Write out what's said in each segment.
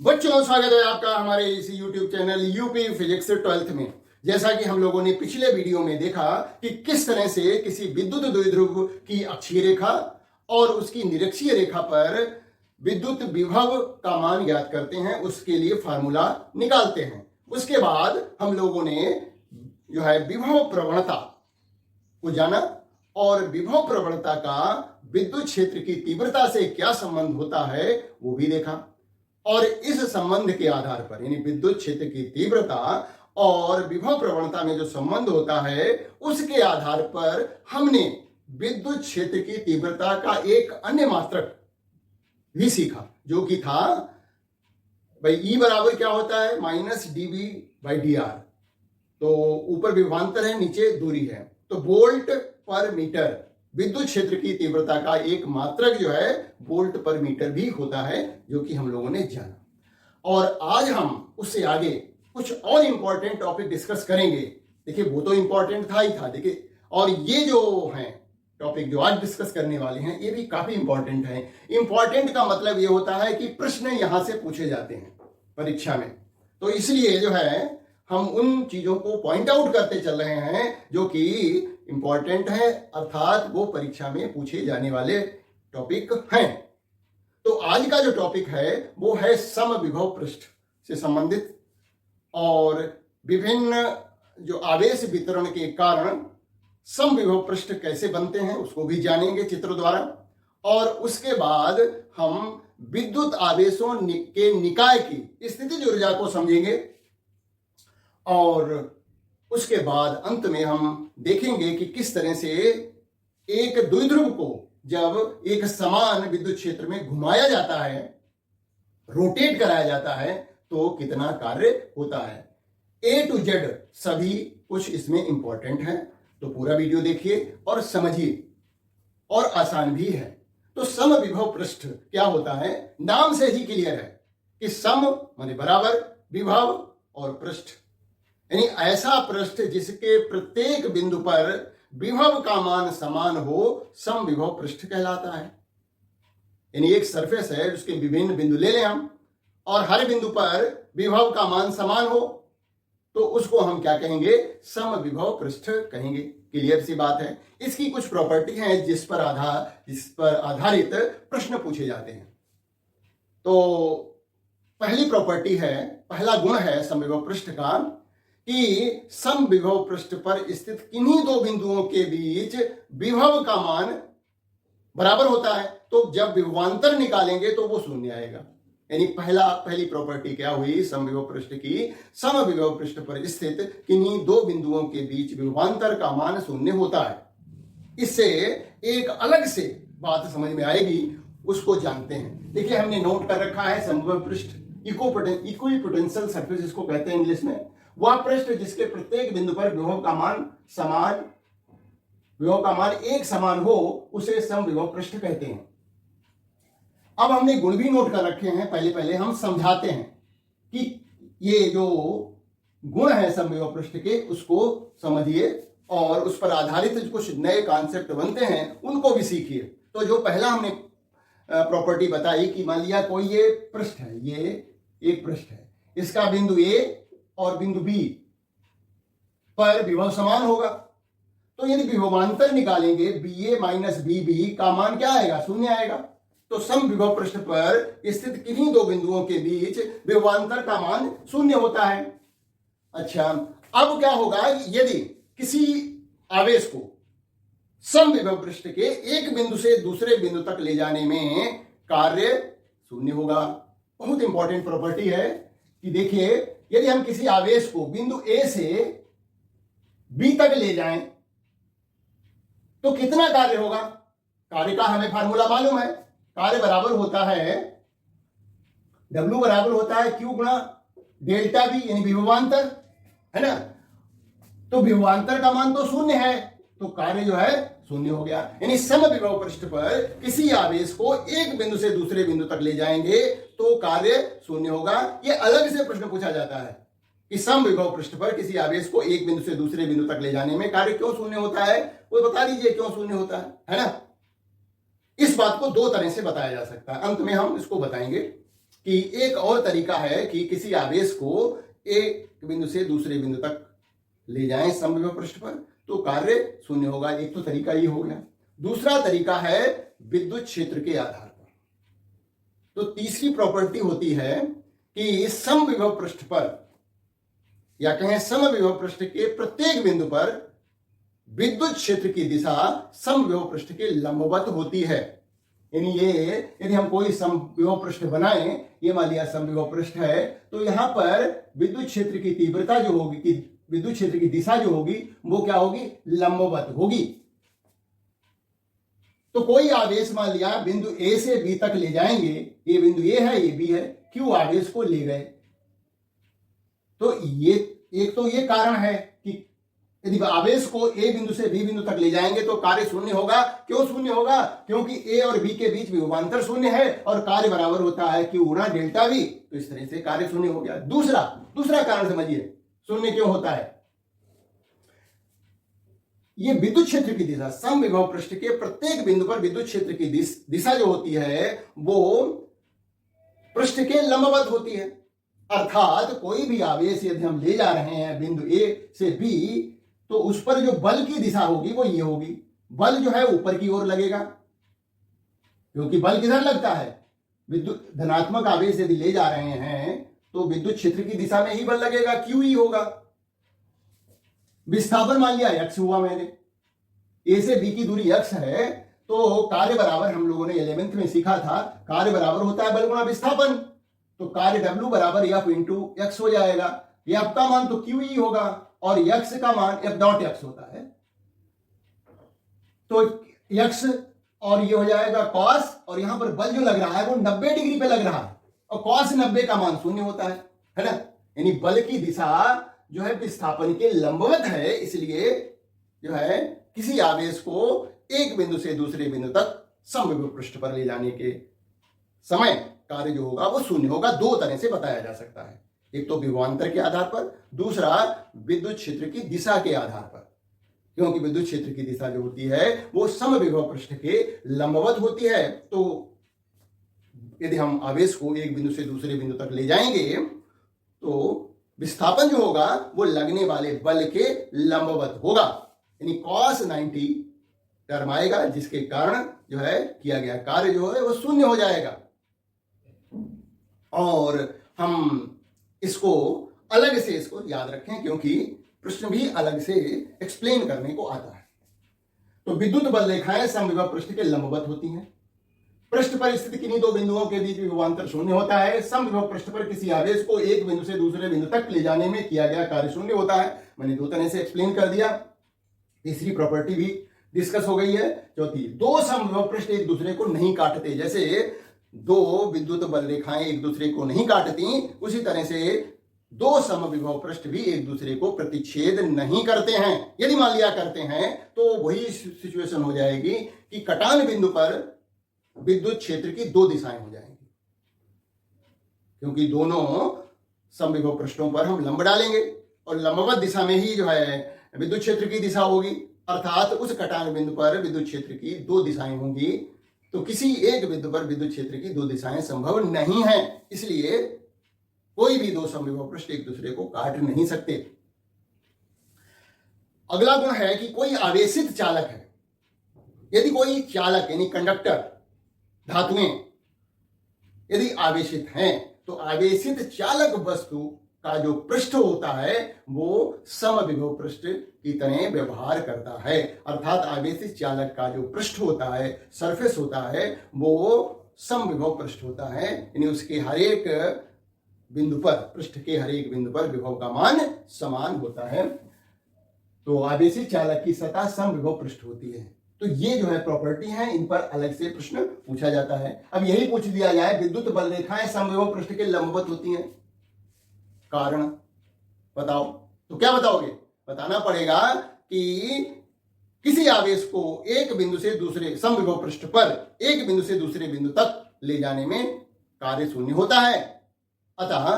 बच्चों, स्वागत है आपका हमारे इस YouTube channel UP physics 12th में। जैसा कि हम लोगों ने पिछले वीडियो में देखा कि किस तरह से किसी विद्युत द्विध्रुव की अक्षीय रेखा और उसकी निरक्षीय रेखा पर विद्युत विभव का मान ज्ञात करते हैं, उसके लिए फार्मूला निकालते हैं। उसके बाद हम लोगों ने जो है विभव प्रवणता को जाना और विभव प्रवणता का विद्युत क्षेत्र की तीव्रता से क्या संबंध होता है वो भी देखा। और इस संबंध के आधार पर यानी विद्युत क्षेत्र की तीव्रता और विभव प्रवणता में जो संबंध होता है उसके आधार पर हमने विद्युत क्षेत्र की तीव्रता का एक अन्य मात्रक भी सीखा, जो कि था भाई ई बराबर क्या होता है -dV/dr। तो ऊपर विभवांतर है, नीचे दूरी है, तो वोल्ट पर मीटर विद्युत क्षेत्र की तीव्रता का एक मात्रक जो है वोल्ट पर मीटर भी होता है, जो कि हम लोगों ने जाना। और आज हम उससे आगे कुछ और इंपॉर्टेंट टॉपिक डिस्कस करेंगे। देखिए, वो तो इंपॉर्टेंट था ही था, देखिए, और ये जो हैं टॉपिक जो आज डिस्कस करने वाले हैं ये भी काफी इंपॉर्टेंट है। इंपॉर्टेंट का मतलब ये होता है कि प्रश्न यहां से पूछे जाते हैं परीक्षा में, तो इसलिए जो है हम उन चीजों को पॉइंट आउट करते चल रहे हैं जो कि इंपॉर्टेंट है, अर्थात वो परीक्षा में पूछे जाने वाले टॉपिक हैं। तो आज का जो टॉपिक है वो है समविभव पृष्ठ से संबंधित और विभिन्न जो आवेश वितरण के कारण समविभव पृष्ठ कैसे बनते हैं उसको भी जानेंगे चित्र द्वारा। और उसके बाद हम विद्युत आवेशों के निकाय की स्थितिज ऊर्जा को समझेंगे और उसके बाद अंत में हम देखेंगे कि किस तरह से एक द्विध्रुव को जब एक समान विद्युत क्षेत्र में घुमाया जाता है, रोटेट कराया जाता है, तो कितना कार्य होता है। A to Z सभी कुछ इसमें इंपॉर्टेंट है, तो पूरा वीडियो देखिए और समझिए, और आसान भी है। तो समविभव पृष्ठ क्या होता है, नाम से ही क्लियर है कि सम माने बराबर, विभव और पृष्ठ यानी ऐसा पृष्ठ जिसके प्रत्येक बिंदु पर विभव का मान समान हो, समविभव पृष्ठ कहलाता है। यानी एक सरफेस है जिसके विभिन्न बिंदु ले लें हम और हर बिंदु पर विभव का मान समान हो, तो उसको हम क्या कहेंगे, समविभव पृष्ठ कहेंगे। क्लियर सी बात है। इसकी कुछ प्रॉपर्टी है जिस पर आधारित प्रश्न पूछे जाते हैं। तो पहली प्रॉपर्टी है, पहला गुण है समविभव पृष्ठ का कि समविभव पृष्ठ पर स्थित किन्हीं दो बिंदुओं के बीच विभव का मान बराबर होता है। तो जब विभवांतर निकालेंगे तो वो शून्य आएगा। यानी पहली प्रॉपर्टी क्या हुई समविभव पृष्ठ की, समविभव पृष्ठ पर स्थित किन्हीं दो बिंदुओं के बीच विभवांतर का मान शून्य होता है। इससे एक अलग से बात समझ में आएगी, उसको जानते हैं। देखिए, हमने नोट कर रखा है समविभव पृष्ठ इक्विपोटेंशियल सरफेस जिसको कहते हैं इंग्लिश में, वह पृष्ठ जिसके प्रत्येक बिंदु पर विभव का मान एक समान हो उसे समविभव पृष्ठ कहते हैं। अब हमने गुण भी नोट कर रखे हैं, पहले हम समझाते हैं कि ये जो गुण है समविभव पृष्ठ के उसको समझिए और उस पर आधारित कुछ नए कॉन्सेप्ट बनते हैं उनको भी सीखिए। तो जो पहला हमने प्रॉपर्टी बताई कि मान लिया कोई ये पृष्ठ है, ये एक पृष्ठ है, इसका बिंदु ए और बिंदु बी पर विभव समान होगा, तो यदि विभवांतर निकालेंगे BA - BB का मान क्या आएगा, शून्य आएगा। तो समविभव पृष्ठ पर स्थित किन्हीं दो बिंदुओं के बीच विभवांतर का मान शून्य होता है। अच्छा, अब क्या होगा, यदि किसी आवेश को समविभव पृष्ठ के एक बिंदु से दूसरे बिंदु तक ले जाने में कार्य शून्य होगा। बहुत इंपॉर्टेंट प्रॉपर्टी है कि देखिए, यदि हम किसी आवेश को बिंदु A से B तक ले जाएं तो कितना कार्य होगा। कार्य का हमें फार्मूला मालूम है, कार्य बराबर होता है W बराबर होता है Q गुणा डेल्टा V यानी विभवांतर, है ना। तो विभवांतर का मान तो शून्य है, तो कार्य जो है शून्य हो गया। यानी समविभव पृष्ठ पर किसी आवेश को एक बिंदु से दूसरे बिंदु तक ले जाएंगे तो कार्य शून्य होगा। यह अलग से प्रश्न पूछा जाता है कि समविभव पृष्ठ पर किसी आवेश को एक बिंदु से दूसरे बिंदु तक ले जाने में कार्य क्यों शून्य होता है, वो बता दीजिए क्यों शून्य होता है ना। इस बात को दो तरह से बताया जा सकता है, अंत में हम इसको बताएंगे। कि एक और तरीका है कि किसी आवेश को एक बिंदु से दूसरे बिंदु तक ले जाएं समविभव पृष्ठ पर, तो कार्य शून्य होगा। एक तो तरीका ये हो गया। दूसरा तरीका है विद्युत क्षेत्र के आधार पर। तो तीसरी प्रॉपर्टी होती है कि समविभव पृष्ठ पर या कहें समविभव पृष्ठ के प्रत्येक बिंदु पर विद्युत क्षेत्र की दिशा समविभव पृष्ठ के लंबवत होती है। यानी ये यदि हम कोई समविभव पृष्ठ बनाएं, ये मान लिया समविभव पृष्ठ है, तो यहां पर विद्युत क्षेत्र की तीव्रता जो होगी, कि विद्युत क्षेत्र की दिशा जो होगी वो क्या होगी, लंबवत होगी। तो कोई आवेश मान लिया बिंदु ए से बी तक ले जाएंगे, ये बिंदु ए है, ये बी है, क्यों आवेश को ले गए। तो ये एक तो ये कारण है कि यदि आवेश को ए बिंदु से बी बिंदु तक ले जाएंगे तो कार्य शून्य होगा। क्यों शून्य होगा, क्योंकि ए और बी के बीच विभवांतर शून्य है और कार्य बराबर होता है Q गुणा डेल्टा वी। तो इस तरह से कार्य शून्य हो गया। दूसरा कारण समझिए शून्य क्यों होता है। ये विद्युत क्षेत्र की दिशा समविभव पृष्ठ के प्रत्येक बिंदु पर विद्युत क्षेत्र की दिशा जो होती है वो पृष्ठ के लंबवत होती है। अर्थात कोई भी आवेश यदि हम ले जा रहे हैं बिंदु ए से बी, तो उस पर जो बल की दिशा होगी वो ये होगी। बल जो है ऊपर की ओर लगेगा, क्योंकि बल किधर लगता है, विद्युत धनात्मक आवेश यदि ले जा रहे हैं तो विद्युत क्षेत्र की दिशा में ही बल लगेगा, क्यू ही होगा। विस्थापन मान लिया x हुआ मैंने, ए से बी की दूरी x है, तो कार्य बराबर हम लोगों ने 11th में सीखा था, कार्य बराबर होता है बल गुणा विस्थापन। तो कार्य W बराबर F इंटू एक्स हो जाएगा। F का मान तो Q ही होगा और x का मान F डॉट x होता है। तो x और ये हो जाएगा cos, और यहां पर बल जो लग रहा है वो 90 डिग्री पे लग रहा है और cos 90 का मान शून्य होता है ना। यानी बल की दिशा जो है विस्थापन के लंबवत है, इसलिए जो है किसी आवेश को एक बिंदु से दूसरे बिंदु तक समविभव पृष्ठ पर ले जाने के समय कार्य जो होगा वो शून्य होगा। दो तरह से बताया जा सकता है, एक तो विभवांतर के आधार पर, दूसरा विद्युत क्षेत्र की दिशा के आधार पर। क्योंकि विद्युत क्षेत्र की दिशा जो होती है वो समविभव पृष्ठ के लंबवत होती है। तो यदि हम आवेश को एक बिंदु से दूसरे बिंदु तक ले जाएंगे तो विस्थापन जो होगा वो लगने वाले बल के लंबवत होगा। यानी cos 90 टर्म आएगा, जिसके कारण जो है किया गया कार्य जो है वो शून्य हो जाएगा। और हम इसको अलग से इसको याद रखें, क्योंकि प्रश्न भी अलग से एक्सप्लेन करने को आता है। तो विद्युत बल रेखाएं समविभव पृष्ठ के लंबवत होती हैं। पृष्ठ पर स्थित किन्हीं दो बिंदुओं के बीच विभवांतर शून्य होता है। समविभव पृष्ठ पर किसी आवेश को एक बिंदु से दूसरे बिंदु तक ले जाने में किया गया कार्य शून्य होता है। मैंने दो तरह से एक्सप्लेन कर दिया। तीसरी प्रॉपर्टी भी डिस्कस हो गई है। चौथी, दो समविभव पृष्ठ एक दूसरे को नहीं काटते। जैसे दो विद्युत बल रेखाएं एक दूसरे को नहीं काटती, उसी तरह से दो समविभव पृष्ठ भी एक दूसरे को प्रतिच्छेद नहीं करते हैं। यदि मान लिया करते हैं तो वही सिचुएशन हो जाएगी कि कटान बिंदु पर विद्युत क्षेत्र की दो दिशाएं हो जाएंगी, क्योंकि दोनों समविभव पृष्ठों पर हम लंब डालेंगे और लंबवत दिशा में ही जो है विद्युत क्षेत्र की दिशा होगी। अर्थात उस कटान बिंदु पर विद्युत क्षेत्र की दो दिशाएं होंगी। तो किसी एक बिंदु पर विद्युत क्षेत्र की दो दिशाएं संभव नहीं है, इसलिए कोई भी दो समविभव पृष्ठ एक दूसरे को काट नहीं सकते। अगला गुण है कि कोई आवेशित चालक है। यदि कोई चालक यानी कंडक्टर, धातुएं यदि आवेशित हैं, तो आवेशित चालक वस्तु का जो पृष्ठ होता है वो समविभव पृष्ठ की तरह व्यवहार करता है। अर्थात आवेशित चालक का जो पृष्ठ होता है, सरफेस होता है, वो समविभव पृष्ठ होता है। यानी उसके हर एक बिंदु पर, पृष्ठ के हर एक बिंदु पर विभव का मान समान होता है। तो आवेशित चालक की सतह समविभव पृष्ठ होती है। तो ये जो है प्रॉपर्टी है, इन पर अलग से प्रश्न पूछा जाता है। अब यही पूछ दिया जाए, विद्युत बल रेखाएं समविभव पृष्ठ के लंबवत होती हैं, कारण बताओ। तो क्या बताओगे? बताना पड़ेगा कि किसी आवेश को एक बिंदु से दूसरे समविभव पृष्ठ पर एक बिंदु से दूसरे बिंदु तक ले जाने में कार्य शून्य होता है। अतः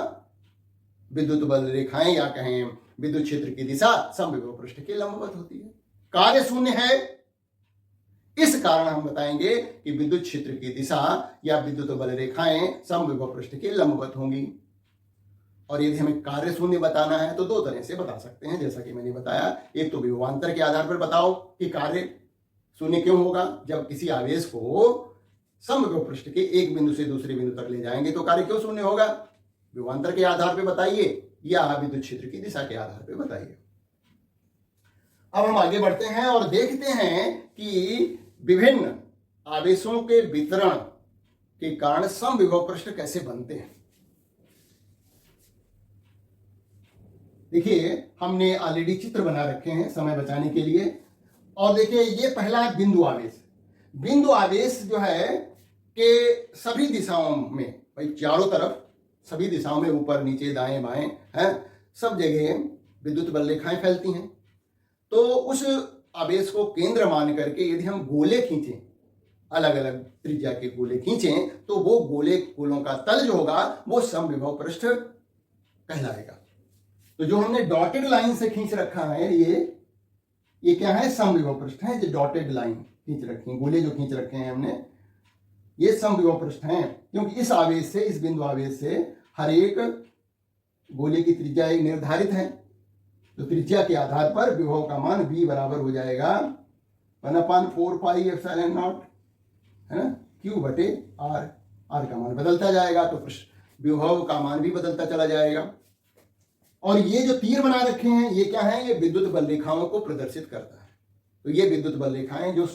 विद्युत बल रेखाएं या कहें विद्युत क्षेत्र की दिशा समविभव पृष्ठ के लंबवत होती है। कार्य शून्य है, इस कारण हम बताएंगे कि विद्युत क्षेत्र की दिशा या विद्युत बल रेखाएं समविभव पृष्ठ के लंबवत होंगी। और यदि हमें कार्य शून्य बताना है तो दो तरह से बता सकते हैं, जैसा कि मैंने बताया। एक तो विभवांतर के आधार पर बताओ कि कार्य शून्य क्यों होगा। जब किसी आवेश को समविभव पृष्ठ के एक बिंदु से दूसरे बिंदु तक ले जाएंगे तो कार्य क्यों शून्य होगा, विभवांतर के आधार पर बताइए या विद्युत क्षेत्र की दिशा के आधार पर बताइए। अब हम आगे बढ़ते हैं और देखते हैं कि विभिन्न आवेशों के वितरण के कारण समविभव पृष्ठ कैसे बनते हैं। देखिए, हमने ऑलरेडी चित्र बना रखे हैं समय बचाने के लिए। और देखिए, ये पहला है बिंदु आवेश। बिंदु आवेश जो है कि सभी दिशाओं में, भाई चारों तरफ सभी दिशाओं में, ऊपर नीचे दाएं बाएं हैं, सब जगह विद्युत बल रेखाएं फैलती हैं। तो उस आवेश को केंद्र मान करके यदि हम गोले खींचें, अलग अलग त्रिज्या के गोले खींचें, तो वो गोलों का तल जो होगा वो समविभव पृष्ठ कहलाएगा। तो जो हमने डॉटेड लाइन से खींच रखा है, ये क्या है, समविभव पृष्ठ है। जो डॉटेड लाइन खींच रखी है, गोले जो खींच रखे हैं हमने, ये समविभव पृष्ठ हैं। क्योंकि इस आवेश से, इस बिंदु आवेश से हर एक गोले की त्रिज्या एक निर्धारित है। तो त्रिज्या के आधार पर विभव का मान v बराबर हो जाएगा 1/4 पाई एप्सिलॉन नॉट, है ना, q बटे r। r का मान बदलता जाएगा तो विभव का मान भी बदलता चला जाएगा। और ये जो तीर बना रखे हैं, ये क्या है, ये विद्युत बल रेखाओं को प्रदर्शित करता है। तो ये विद्युत बल रेखाएं जो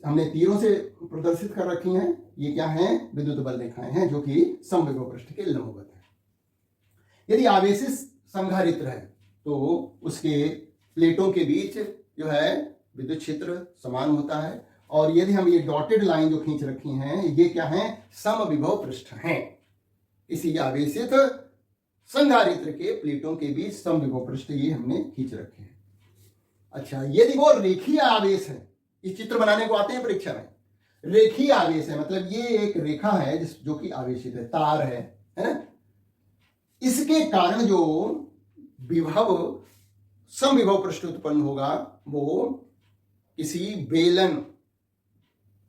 हमने तीरों से प्रदर्शित कर रखी हैं, ये क्या हैं, विद्युत बल रेखाएं हैं जो कि समविभव पृष्ठ के लंबवत है। यदि आवेश संधारित्र है तो उसके प्लेटों के बीच जो है विद्युत क्षेत्र समान होता है। और यदि हम ये डॉटेड लाइन जो खींच रखी हैं, ये क्या हैं, समविभव पृष्ठ हैं। इसी आवेशित संधारित्र के प्लेटों के बीच समविभव पृष्ठ ये हमने खींच रखे हैं। अच्छा, यदि वो रेखीय आवेश है, इस चित्र बनाने को आते हैं परीक्षा में, रेखीय आवेश है मतलब ये एक रेखा है जो कि आवेशित है, तार है ना, इसके कारण जो विभव समविभव पृष्ठ उत्पन्न होगा वो किसी बेलन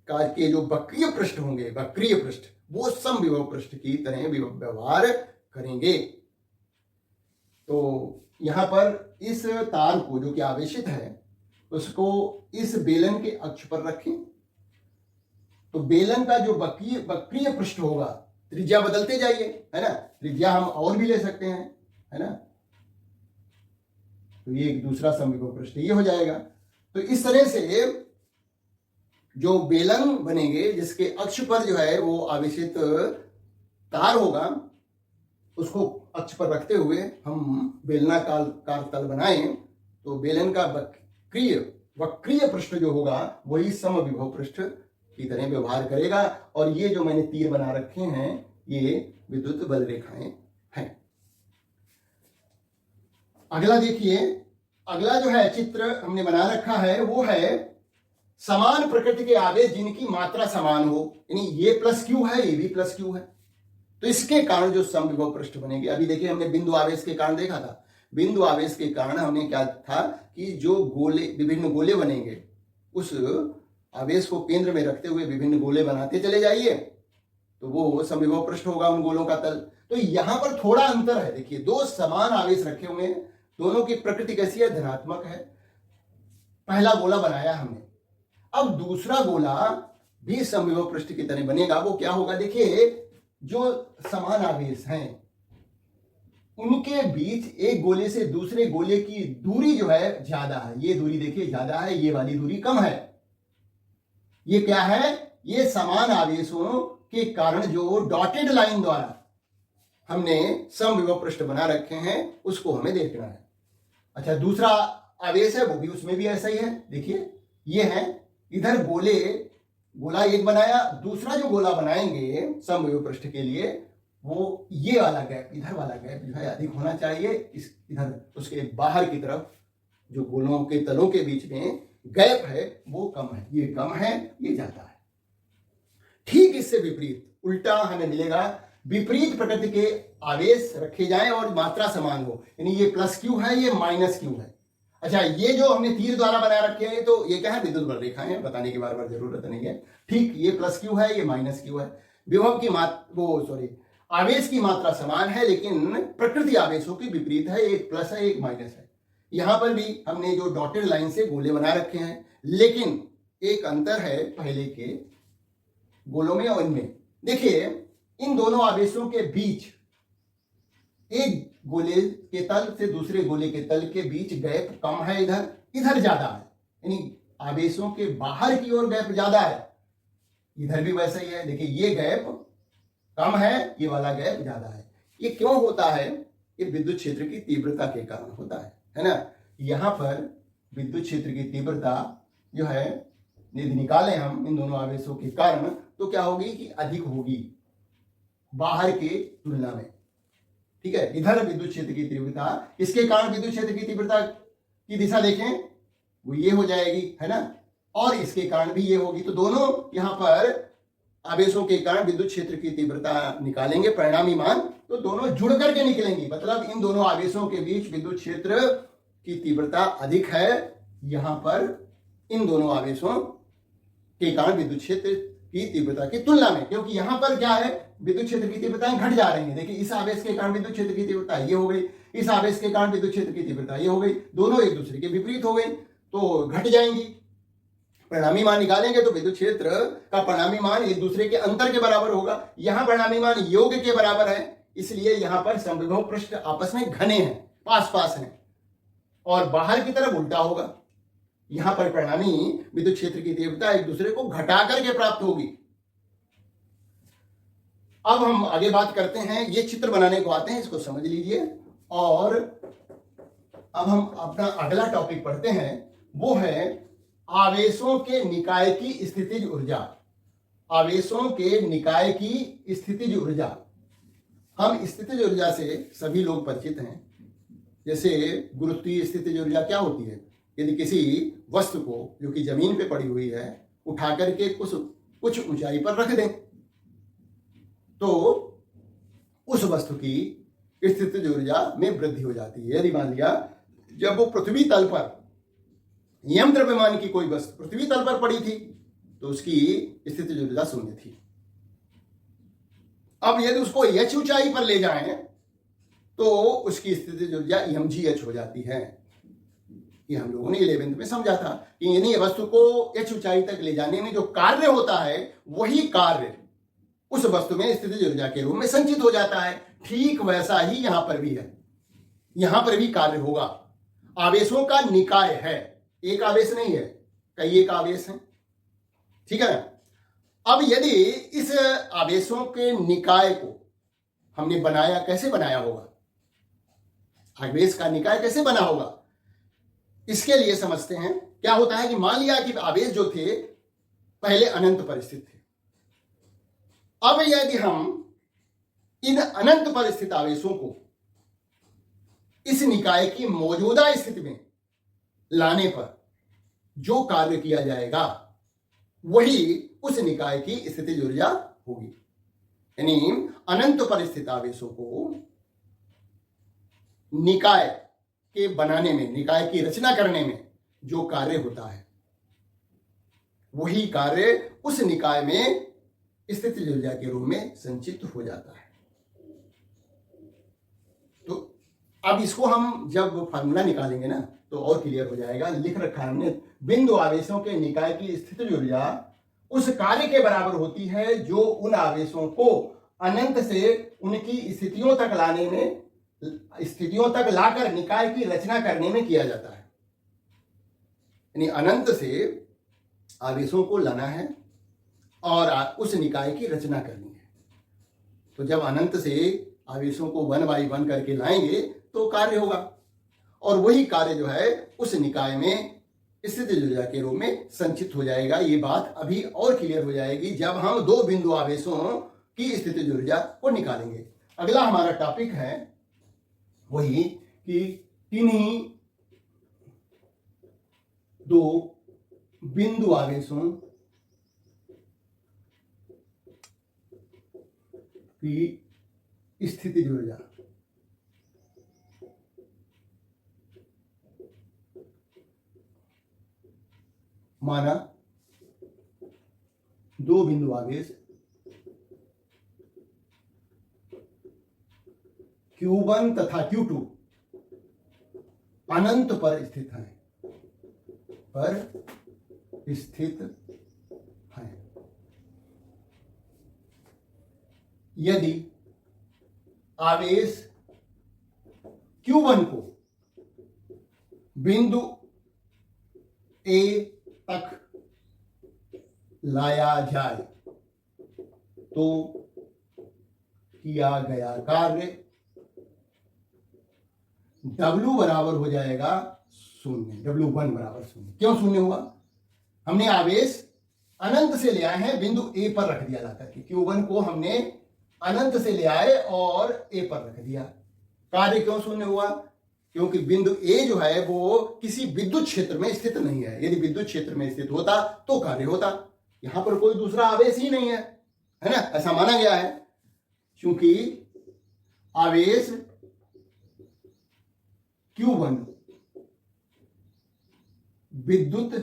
का के जो वक्रीय पृष्ठ होंगे, वक्रीय पृष्ठ, वो समविभव पृष्ठ की तरह व्यवहार करेंगे। तो यहां पर इस तार को जो कि आवेशित है उसको इस बेलन के अक्ष पर रखें। तो बेलन का जो वक्रीय पृष्ठ होगा, त्रिज्या बदलते जाइए, है ना, त्रिज्या हम और भी ले सकते हैं, है ना। तो ये एक दूसरा समविभव पृष्ठ ये हो जाएगा। तो इस तरह से जो बेलन बनेंगे जिसके अक्ष पर जो है वो आवेशित तार होगा, उसको अक्ष पर रखते हुए हम बेलनाकार तल बनाएं तो बेलन का वक्रीय पृष्ठ जो होगा वही समविभव पृष्ठ की तरह व्यवहार करेगा। और ये जो मैंने तीर बना रखे हैं ये विद्युत बल रेखाएं हैं। अगला देखिए, अगला जो है चित्र हमने बना रखा है वो है समान प्रकृति के आवेश जिनकी मात्रा समान हो, यानी ये प्लस क्यू है, ये भी प्लस क्यू है। तो इसके कारण जो समविभव पृष्ठ बनेंगे, अभी देखिए हमने बिंदु आवेश के कारण देखा था। बिंदु आवेश के कारण हमने क्या था कि जो गोले, विभिन्न गोले बनेंगे, उस आवेश को केंद्र में रखते हुए विभिन्न गोले बनाते चले जाइए तो वो समविभव पृष्ठ होगा उन गोलों का तल। तो यहां पर थोड़ा अंतर है। देखिए, दो समान आवेश रखे हुए हैं, दोनों की प्रकृति कैसी है, धनात्मक है। पहला गोला बनाया हमने, अब दूसरा गोला भी समविभव पृष्ठ की तरह बनेगा। वो क्या होगा, देखिए जो समान आवेश हैं उनके बीच एक गोले से दूसरे गोले की दूरी जो है ज्यादा है। ये दूरी देखिए ज्यादा है, ये वाली दूरी कम है। ये क्या है, ये समान आवेशों के कारण जो डॉटेड लाइन द्वारा हमने समविभव पृष्ठ बना रखे हैं उसको हमें देखना है। अच्छा, दूसरा आवेश है वो भी, उसमें भी ऐसा ही है। देखिए ये है, इधर गोला एक बनाया, दूसरा जो गोला बनाएंगे समविभव पृष्ठ के लिए वो ये वाला गैप, इधर वाला गैप जो है अधिक होना चाहिए। इधर उसके बाहर की तरफ जो गोलों के तलों के बीच में गैप है वो कम है, ये कम है, ये ज्यादा है। ठीक इससे विपरीत उल्टा हमें मिलेगा, विपरीत प्रकृति के आवेश रखे जाएं और मात्रा समान हो, यानी ये प्लस क्यू है, ये माइनस क्यू है। अच्छा, ये जो हमने तीर द्वारा बना रखे हैं तो ये क्या है, विद्युत बल रेखा है, बताने की बार बार जरूरत नहीं है। ठीक, ये प्लस क्यू है, ये माइनस क्यू है। विभव की आवेश की मात्रा समान है, लेकिन प्रकृति आवेशों की विपरीत है, एक प्लस है एक माइनस है। यहां पर भी हमने जो डॉटेड लाइन से गोले बना रखे हैं, लेकिन एक अंतर है पहले के गोलों में और इनमें। देखिए, इन दोनों आवेशों के बीच, एक गोले के तल से दूसरे गोले के तल के बीच गैप कम है, इधर ज्यादा है, यानी आवेशों के बाहर की ओर गैप ज्यादा है। इधर भी वैसा ही है। देखिए, ये गैप कम है, ये वाला गैप ज्यादा है। ये क्यों होता है? ये विद्युत क्षेत्र की तीव्रता के कारण होता है ना। यहां पर विद्युत क्षेत्र की तीव्रता जो है, यदि निकालें हम इन दोनों आवेशों के कारण, तो क्या होगी कि अधिक होगी बाहर के तुलना में। ठीक है, इधर विद्युत क्षेत्र की तीव्रता, इसके कारण विद्युत क्षेत्र की तीव्रता की दिशा देखें, वो ये हो जाएगी, है ना, और इसके कारण भी ये होगी। तो दोनों यहां पर आवेशों के कारण विद्युत क्षेत्र की तीव्रता निकालेंगे, परिणामी मान, तो दोनों जुड़ करके निकलेंगी। मतलब इन दोनों आवेशों के बीच विद्युत क्षेत्र की तीव्रता अधिक है यहां पर इन दोनों आवेशों के कारण विद्युत क्षेत्र की तीव्रता की तुलना में, क्योंकि यहां पर क्या है, विद्युत क्षेत्र की तीव्रताएं घट जा रही हैं। देखिए, इस आवेश के कारण विद्युत क्षेत्र की तीव्रता ये हो गई, इस आवेश के कारण विद्युत क्षेत्र की तीव्रता ये हो गई, दोनों एक दूसरे के विपरीत हो गई, तो घट जाएंगी। परिणामी मान निकालेंगे तो विद्युत क्षेत्र का परिणामी मान एक दूसरे के अंतर के बराबर होगा। यहां परिणामी मान योग के बराबर है, इसलिए यहां पर समविभव पृष्ठ आपस में घने हैं, पास पास हैं, और बाहर की तरफ उल्टा होगा। यहां पर परिणामी विद्युत क्षेत्र की तीव्रता एक दूसरे को घटा करके प्राप्त होगी। अब हम आगे बात करते हैं, ये चित्र बनाने को आते हैं, इसको समझ लीजिए। और अब हम अपना अगला टॉपिक पढ़ते हैं, वो है आवेशों के निकाय की स्थितिज ऊर्जा। आवेशों के निकाय की स्थितिज ऊर्जा। हम स्थितिज ऊर्जा से सभी लोग परिचित हैं। जैसे गुरुत्वीय स्थितिज ऊर्जा क्या होती है? यदि किसी वस्तु को जो कि जमीन पे पड़ी हुई है उठा करके कुछ ऊंचाई पर रख दें, तो उस वस्तु की स्थितिज ऊर्जा में वृद्धि हो जाती है। यदि मान लिया जब वो पृथ्वी तल पर, यम द्रव्यमान की कोई वस्तु पृथ्वी तल पर पड़ी थी, तो उसकी स्थितिज ऊर्जा शून्य थी। अब यदि उसको h ऊंचाई पर ले जाएं तो उसकी स्थितिज ऊर्जा mgh हो जाती है। ये हम लोगों ने 11th में समझा था कि यानी वस्तु को h ऊंचाई तक ले जाने में जो कार्य होता है, वही कार्य उस वस्तु में स्थितिज ऊर्जा के रूप में संचित हो जाता है। ठीक वैसा ही यहां पर भी है, यहां पर भी कार्य होगा। आवेशों का निकाय है, एक आवेश नहीं है, कई एक आवेश है। ठीक है। अब यदि इस आवेशों के निकाय को हमने बनाया, कैसे बनाया होगा, आवेश का निकाय कैसे बना होगा, इसके लिए समझते हैं। क्या होता है कि मान लिया कि आवेश जो थे पहले अनंत पर स्थित थे। अब यदि हम इन अनंत पर स्थित आवेशों को इस निकाय की मौजूदा स्थिति में लाने पर जो कार्य किया जाएगा, वही उस निकाय की स्थितिज ऊर्जा होगी। यानी अनंत पर स्थित आवेशों को निकाय के बनाने में, निकाय की रचना करने में जो कार्य होता है, वही कार्य उस निकाय में स्थितिज ऊर्जा के रूप में संचित हो जाता है। तो अब इसको हम जब फार्मूला निकालेंगे ना, तो और क्लियर हो जाएगा। लिख रखा है हमने, बिंदु आवेशों के निकाय की स्थितिज ऊर्जा उस कार्य के बराबर होती है जो उन आवेशों को अनंत से उनकी स्थितियों तक लाने में, स्थितियों तक लाकर निकाय की रचना करने में किया जाता है। यानी अनंत से आवेशों को लाना है और उस निकाय की रचना करनी है। तो जब अनंत से आवेशों को 1 बाई 1 करके लाएंगे तो कार्य होगा, और वही कार्य जो है उस निकाय में स्थितिज ऊर्जा के रूप में संचित हो जाएगा। ये बात अभी और क्लियर हो जाएगी जब हम दो बिंदु आवेशों की स्थितिज ऊर्जा को निकालेंगे। अगला हमारा टॉपिक है वही कि किन्हीं दो बिंदु आवेशों की स्थितिज ऊर्जा माना दो बिंदु आवेश Q1 तथा Q2 अनंत पर स्थित हैं, यदि आवेश Q1 को बिंदु A तक लाया जाए तो किया गया कार्य W बराबर हो जाएगा शून्य, W1 बराबर शून्य। क्यों शून्य हुआ? हमने आवेश अनंत से ले आए हैं, बिंदु A पर रख दिया जाकर के। Q1 को हमने अनंत से ले आए और A पर रख दिया। कार्य क्यों शून्य हुआ? क्योंकि बिंदु A जो है वो किसी विद्युत क्षेत्र में स्थित नहीं है। यदि विद्युत क्षेत्र में स्थित होता तो कार्य होता। यहां पर कोई दूसरा आवेश ही नहीं है ना, ऐसा माना गया है। क्योंकि आवेश Q1 विद्युत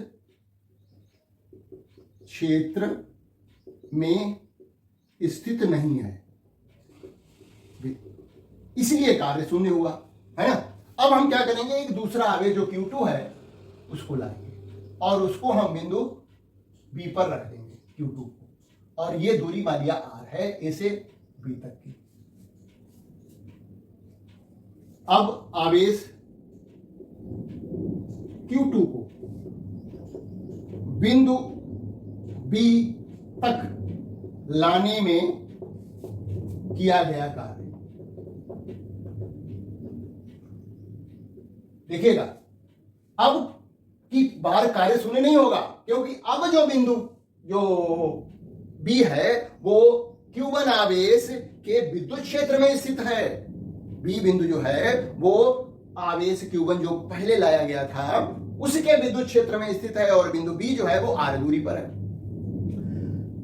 क्षेत्र में स्थित नहीं है, इसलिए कार्य शून्य हुआ, है ना। अब हम क्या करेंगे, एक दूसरा आवेश जो Q2 है उसको लाएंगे और उसको हम बिंदु B पर रख देंगे Q2 को, और ये दूरी मान लिया R है, A से B तक की। अब आवेश Q2 को बिंदु B तक लाने में किया गया कार्य, देखिएगा अब की बार कार्य शून्य नहीं होगा, क्योंकि अब जो बिंदु जो B है वो Q1 आवेश के विद्युत क्षेत्र में स्थित है। B बिंदु जो है वो आवेश Q1 जो पहले लाया गया था उसके विद्युत क्षेत्र में स्थित है, और बिंदु B जो है वो R दूरी पर है।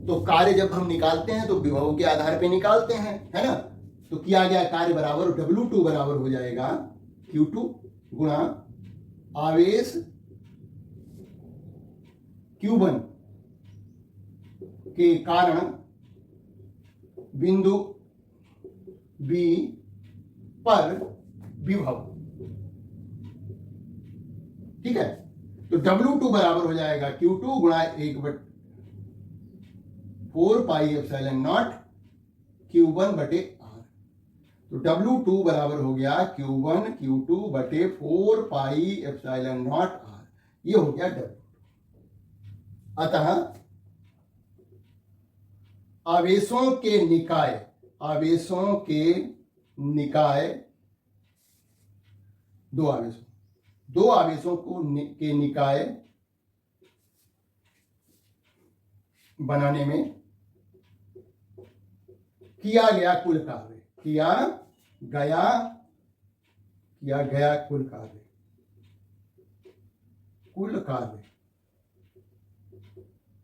तो कार्य जब हम निकालते हैं तो विभव के आधार पे निकालते हैं, है ना। तो किया गया कार्य बराबर W2 बराबर हो जाएगा Q2 गुणा आवेश Q1 के कारण बिंदु B पर विभव, ठीक है। तो W2 बराबर हो जाएगा Q2 गुणा 1/4 पाई एप्सिलॉन नॉट Q1 बटे R। तो W2 बराबर हो गया Q1 Q2 बटे 4 पाई एप्सिलॉन नॉट R, ये हो गया W। अतः आवेशों के निकाय दो आवेशों के निकाय बनाने में किया गया कुल कार्य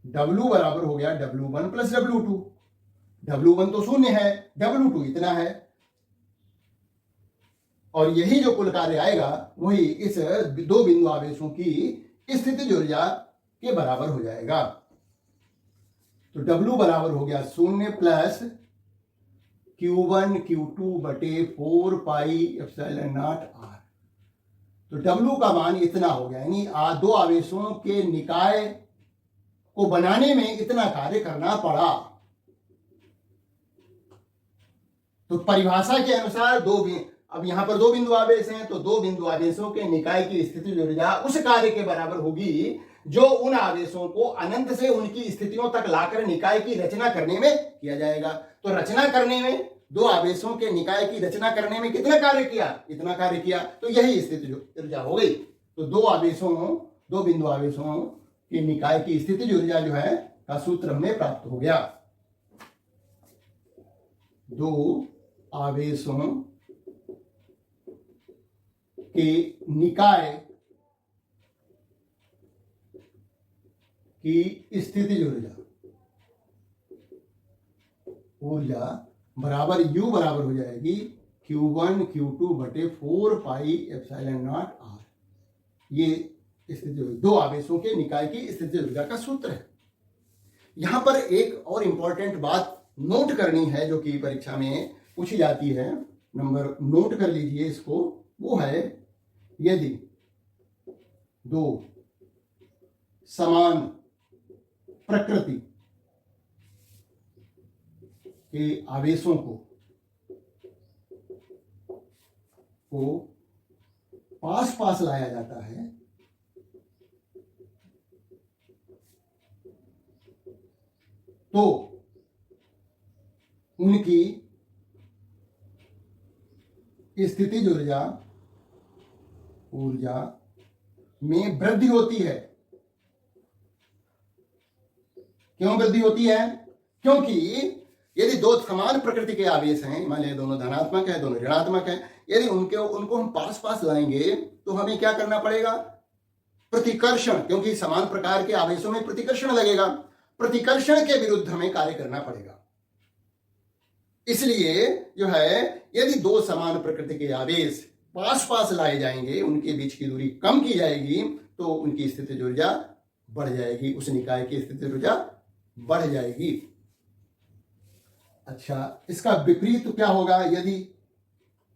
W बराबर हो गया W1 प्लस W2। W1 तो शून्य है, W2 इतना है, और यही जो कुल कार्य आएगा वही इस दो बिंदु आवेशों की स्थितिज ऊर्जा के बराबर हो जाएगा। तो W बराबर हो गया शून्य प्लस Q1 Q2 बटे 4 पाई एप्सिलॉन नॉट R। तो W का मान इतना हो गया, यानी दो आवेशों के निकाय को बनाने में इतना कार्य करना पड़ा। तो परिभाषा के अनुसार अब यहां पर दो बिंदु आवेश हैं, तो दो बिंदु आवेशों के निकाय की स्थितिज ऊर्जा उस कार्य के बराबर होगी जो उन आवेशों को अनंत से उनकी स्थितियों तक लाकर निकाय की रचना करने में किया जाएगा। तो रचना करने में, दो आवेशों के निकाय की रचना करने में कितना कार्य किया, इतना कार्य किया, तो यही स्थितिज ऊर्जा हो गई। तो दो बिंदु आवेशों के निकाय की स्थितिज ऊर्जा जो है का सूत्र हमें प्राप्त हो गया। दो आवेशों के निकाय की स्थितिज ऊर्जा बराबर U बराबर हो जाएगी Q1 Q2 बटे 4 पाई एप्सिलॉन नॉट R। ये स्थिति, दो आवेशों के निकाय की स्थिति ऊर्जा का सूत्र है। यहां पर एक और इंपॉर्टेंट बात नोट करनी है जो कि परीक्षा में पूछी जाती है, नंबर नोट कर लीजिए इसको, वो है यदि दो समान प्रकृति के आवेशों को पास पास लाया जाता है तो उनकी स्थितिज ऊर्जा में वृद्धि होती है। क्यों वृद्धि होती है? क्योंकि यदि दो समान प्रकृति के आवेश हैं, मान लिया दोनों धनात्मक है दोनों ऋणात्मक है, यदि उनको हम पास पास लाएंगे तो हमें क्या करना पड़ेगा? प्रतिकर्षण, क्योंकि समान प्रकार के आवेशों में प्रतिकर्षण लगेगा, प्रतिकर्षण के विरुद्ध हमें कार्य करना पड़ेगा। इसलिए जो है यदि दो समान प्रकृति के आवेश पास पास लाए जाएंगे, उनके बीच की दूरी कम की जाएगी तो उनकी स्थितिज ऊर्जा बढ़ जाएगी, उस निकाय की स्थितिज ऊर्जा बढ़ जाएगी। अच्छा, इसका विपरीत क्या होगा? यदि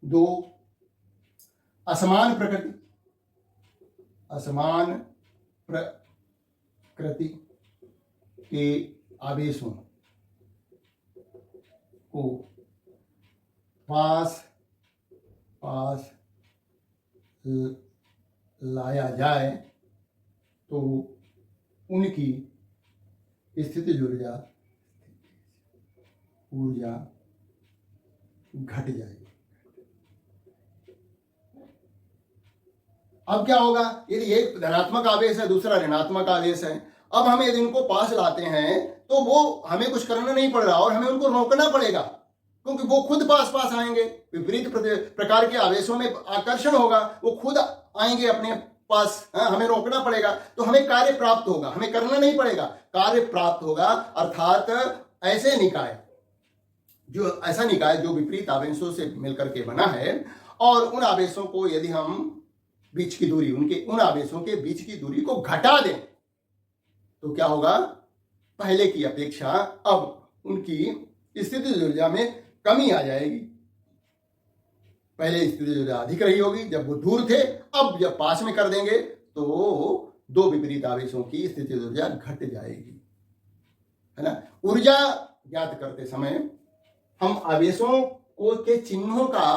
दो असमान प्रकृति के आवेशों को पास पास लाया जाए तो उनकी स्थितिज ऊर्जा घट जाएगी। अब क्या होगा? यदि एक धनात्मक आवेश है दूसरा ऋणात्मक आवेश है, अब हम यदि इनको पास लाते हैं तो वो हमें कुछ करना नहीं पड़ रहा और हमें उनको रोकना पड़ेगा, क्योंकि वो खुद पास पास आएंगे। विपरीत प्रकार के आवेशों में आकर्षण होगा, वो खुद आएंगे अपने पास, हमें रोकना पड़ेगा, तो हमें कार्य प्राप्त होगा, हमें करना नहीं पड़ेगा, कार्य प्राप्त होगा। अर्थात ऐसा निकाय जो विपरीत आवेशों से मिलकर के बना है और उन आवेशों को यदि हम बीच की दूरी, उन आवेशों के बीच की दूरी को घटा दें तो क्या होगा? पहले की अपेक्षा अब उनकी स्थितिज ऊर्जा में कमी आ जाएगी। पहले स्थितिज ऊर्जा अधिक रही होगी जब वो दूर थे, अब जब पास में कर देंगे तो दो विपरीत आवेशों की स्थितिज ऊर्जा घट जाएगी, है ना। ऊर्जा ज्ञात करते समय हम आवेशों को के चिन्हों का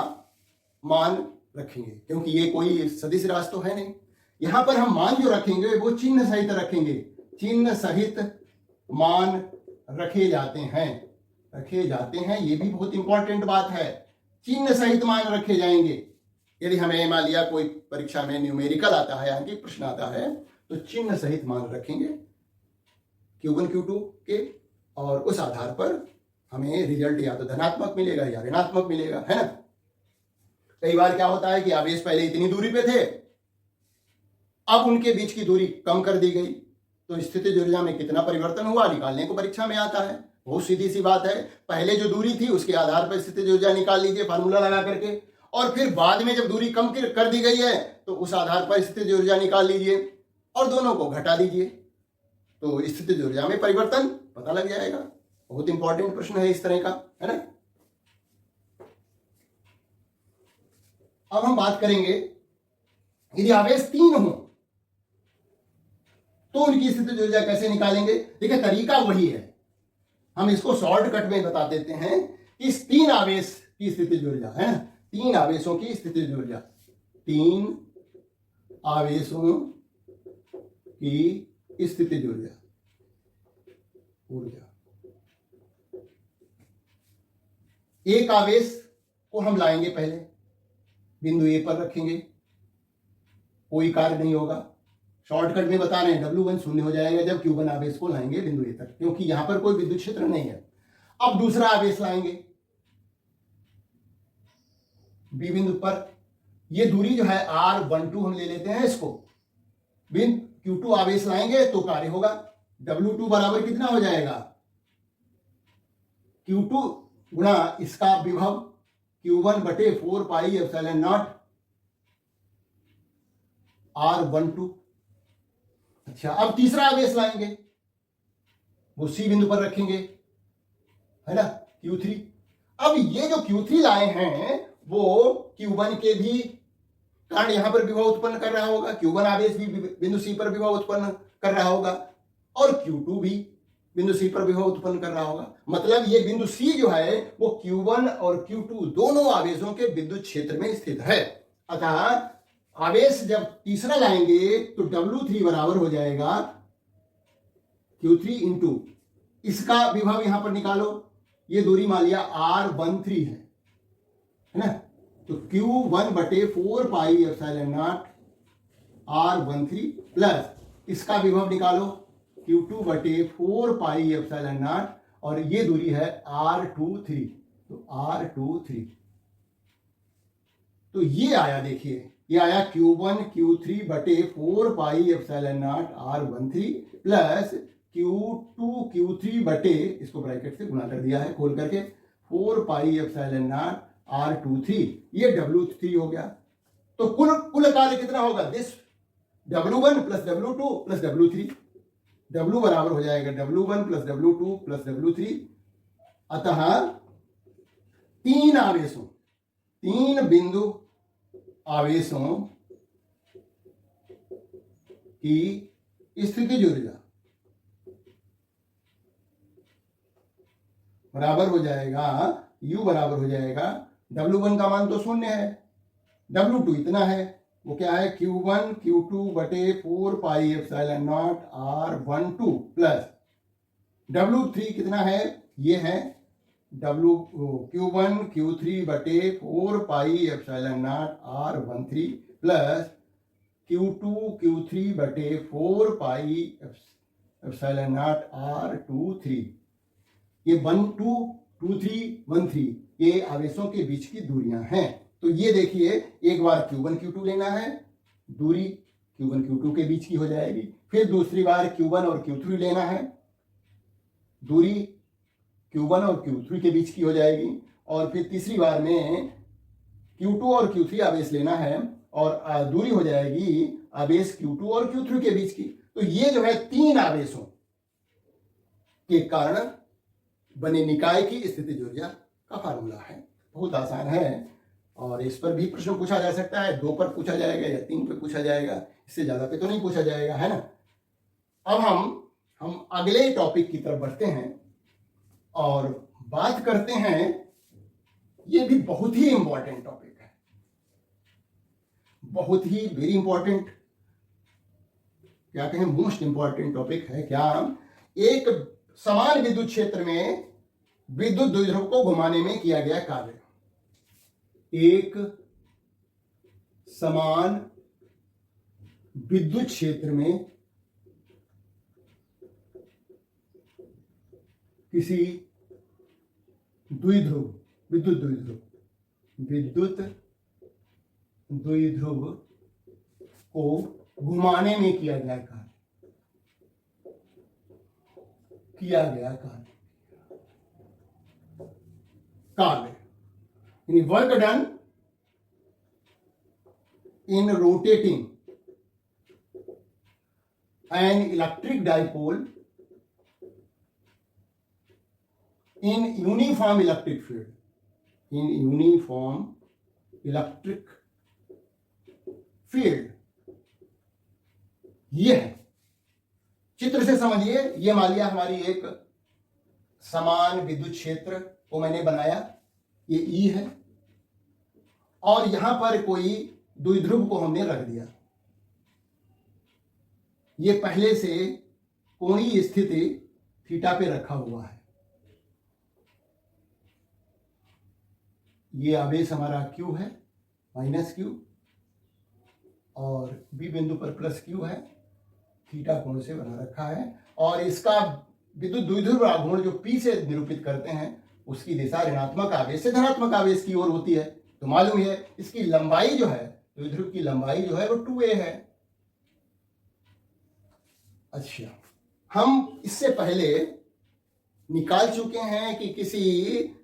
मान रखेंगे, क्योंकि ये कोई सदिश राशि तो है नहीं। यहां पर हम मान जो रखेंगे वो चिन्ह सहित रखेंगे, चिन्ह सहित मान रखे जाते हैं। ये भी बहुत इंपॉर्टेंट बात है, चिन्ह सहित मान रखे जाएंगे। यदि हमें मान लिया कोई परीक्षा में न्यूमेरिकल आता है, अंकित प्रश्न आता है, तो चिन्ह सहित मान रखेंगे Q1 Q2 के, और उस आधार पर हमें रिजल्ट या तो धनात्मक मिलेगा या ऋणात्मक मिलेगा, है ना। कई बार क्या होता है कि आवेश पहले इतनी दूरी पे थे, अब उनके बीच की दूरी कम कर दी गई, तो स्थितिज ऊर्जा में कितना परिवर्तन हुआ निकालने को परीक्षा में आता है। बहुत सीधी सी बात है, पहले जो दूरी थी उसके आधार पर स्थितिज ऊर्जा निकाल लीजिए फार्मूला लगा करके, और फिर बाद में जब दूरी कम कर दी गई है तो उस आधार पर स्थितिज ऊर्जा निकाल लीजिए और दोनों को घटा दीजिए, तो स्थितिज ऊर्जा में परिवर्तन पता लग जाएगा। बहुत इंपॉर्टेंट प्रश्न है इस तरह का, है ना। अब हम बात करेंगे यदि आवेश 3 हो तो उनकी स्थितिज ऊर्जा कैसे निकालेंगे। देखिए तरीका वही है, हम इसको शॉर्टकट में बता देते हैं। इस 3 आवेश की स्थितिज ऊर्जा है, 3 आवेशों की स्थितिज ऊर्जा, 3 आवेशों की स्थितिज ऊर्जा एक आवेश को हम लाएंगे, पहले बिंदु ए पर रखेंगे, कोई कार्य नहीं होगा। शॉर्टकट में बता रहे हैं W1 शून्य हो जाएगा जब Q1 आवेश को लाएंगे बिंदु ए तक, क्योंकि यहां पर कोई विद्युत क्षेत्र नहीं है। अब दूसरा आवेश लाएंगे बी बिंदु पर, ये दूरी जो है R12 हम ले लेते हैं इसको, बिंदु Q2 आवेश लाएंगे तो कार्य होगा। W2 बराबर कितना हो जाएगा? Q2 गुणा इसका विभव Q1 बटे 4 पाई एप्सिलॉन नॉट R12 अच्छा, अब तीसरा आवेश लाएंगे, वो सी बिंदु पर रखेंगे, है ना, Q3। अब ये जो Q3 लाए हैं वो Q1 के भी कारण यहां पर विभव उत्पन्न कर रहा होगा, Q1 आवेश भी बिंदु सी पर विभव उत्पन्न कर रहा होगा, और Q2 भी बिंदु सी पर विभव उत्पन्न कर रहा होगा। मतलब ये बिंदु सी जो है वो Q1 और Q2 दोनों आवेशों के विद्युत क्षेत्र में स्थित है। अतः आवेश जब तीसरा लाएंगे तो W3 बराबर हो जाएगा Q3 इंटू इसका विभव यहां पर निकालो, ये दूरी मान लिया R13 है ना, तो Q1 बटे 4 pi epsilon not R13 plus इसका विभव निकालो Q2 बटे 4 पाई एप्सिलॉन नॉट, और ये दूरी है R23, तो R23, तो ये आया, देखिए ये आया Q1 Q3 बटे 4 pi epsilon not R13 plus Q2 Q3 बटे, इसको ब्रैकेट से गुणा कर दिया है खोल करके, 4 पाई एप्सिलॉन नॉट R23, ये W3 हो गया। तो कुल कार्य कितना होगा, this W1 plus W2 plus W3, W बराबर हो जाएगा W1 plus W2 plus W3। अतः तीन आवेशों, तीन बिंदु आवेशों की स्थितिज ऊर्जा बराबर हो जाएगा, U बराबर हो जाएगा, W1 का मान तो 0 है, W2 इतना है, वो क्या है Q1 Q2 बटे 4 pi epsilon not R12 plus W3 कितना है, ये है Q1 Q3 बटे 4 pi epsilon not R13 plus Q2 Q3 बटे 4 पाई एप्सिलॉन नॉट R23, ये 1 2 2 3 1 3 ये आवेशों के बीच की दूरियां हैं। तो ये देखिए, एक बार Q1 Q2 लेना है, दूरी Q1 Q2 के बीच की हो जाएगी, फिर दूसरी बार Q1 और Q3 लेना है, दूरी Q1 और Q3 के बीच की हो जाएगी, और फिर तीसरी बार में Q2 और Q3 आवेश लेना है और दूरी हो जाएगी आवेश Q2 और Q3 के बीच की। तो ये जो है तीन आवेशों के कारण बने निकाय की स्थितिज ऊर्जा का फार्मूला है। बहुत आसान है और इस पर भी प्रश्न पूछा जा सकता है, 2 पर पूछा जाएगा या 3 पे पूछा जाएगा, इससे ज्यादा पे तो नहीं पूछा जाएगा, है ना। अब हम अगले टॉपिक की तरफ बढ़ते हैं और बात करते हैं, ये भी बहुत ही इंपॉर्टेंट टॉपिक है, बहुत ही वेरी इंपॉर्टेंट, क्या कहें मोस्ट इंपॉर्टेंट टॉपिक है। क्या, एक समान विद्युत क्षेत्र में विद्युत द्विध्रुव को घुमाने में किया गया कार्य, एक समान विद्युत क्षेत्र में किसी विद्युत द्विध्रुव को घुमाने में किया गया कार्य यानी work done in rotating an electric dipole in uniform electric field, ये है, चित्र से समझिए। ये मान लिया हमारी एक समान विद्युत क्षेत्र को मैंने बनाया, ये E है, और यहां पर कोई द्विध्रुव को हमने रख दिया, ये पहले से कोणीय स्थिति थीटा पे रखा हुआ है, ये आवेश हमारा Q है -Q, और B बिंदु पर +Q है, थीटा कोण से बना रखा है, और इसका विद्युत द्विध्रुव आघूर्ण जो P से निरूपित करते हैं उसकी दिशा ऋणात्मक आवेश से धनात्मक आवेश की ओर होती है। तो मालूम है इसकी लंबाई जो है, द्विध्रुव की लंबाई जो है वो 2a है। अच्छा, हम इससे पहले निकाल चुके हैं कि किसी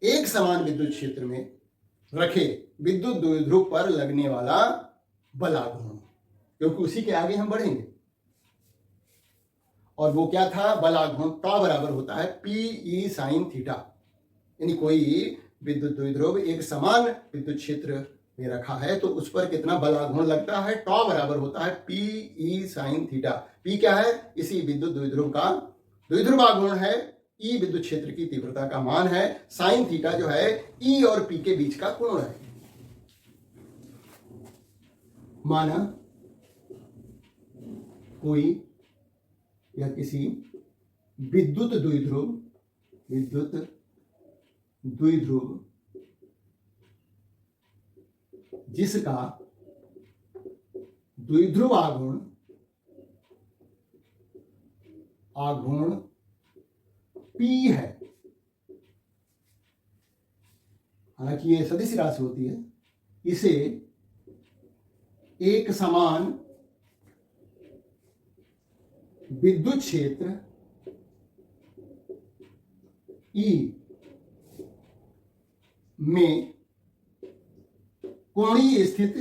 एक समान विद्युत क्षेत्र में रखे विद्युत द्विध्रुव पर लगने वाला बल आघूर्ण, क्योंकि उसी के आगे हम बढ़ेंगे। और वो क्या था, बल आघूर्ण टॉ बराबर होता है पी ई साइन थीटा। यानी कोई विद्युत द्विध्रुव एक समान विद्युत क्षेत्र में रखा है तो उस पर कितना बल आघूर्ण लगता है, टॉ बराबर होता है P E sine theta. P क्या है, इसी विद्युत द्विध्रुव का द्विध्रुव आघूर्ण है, ई विद्युत क्षेत्र की तीव्रता का मान है, साइन थीटा जो है ई और पी के बीच का कोण है। माना कोई या किसी विद्युत द्विध्रुव जिसका द्विध्रुव आघूर्ण P है, हालांकि ये सदिश राशि होती है, इसे एक समान विद्युत क्षेत्र E में कोणीय स्थित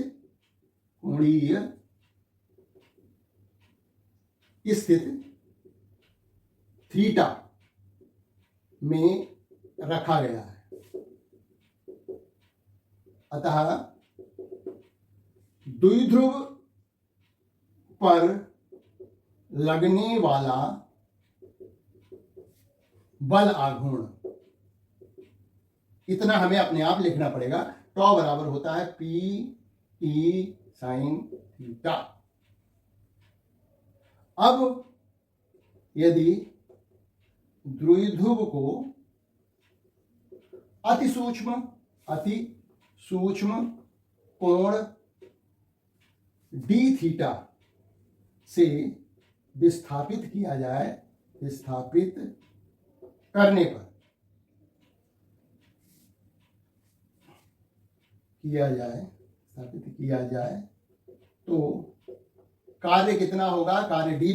थीटा में रखा गया है। अतः द्विध्रुव पर लगने वाला बल आघूर्ण, इतना हमें अपने आप लिखना पड़ेगा। टॉ बराबर होता है पी ई साइन थीटा। अब यदि द्विध्रुव को अति सूक्ष्म कोण डी थीटा से विस्थापित किया जाए, विस्थापित करने पर स्थापित किया जाए तो कार्य कितना होगा, कार्य डी,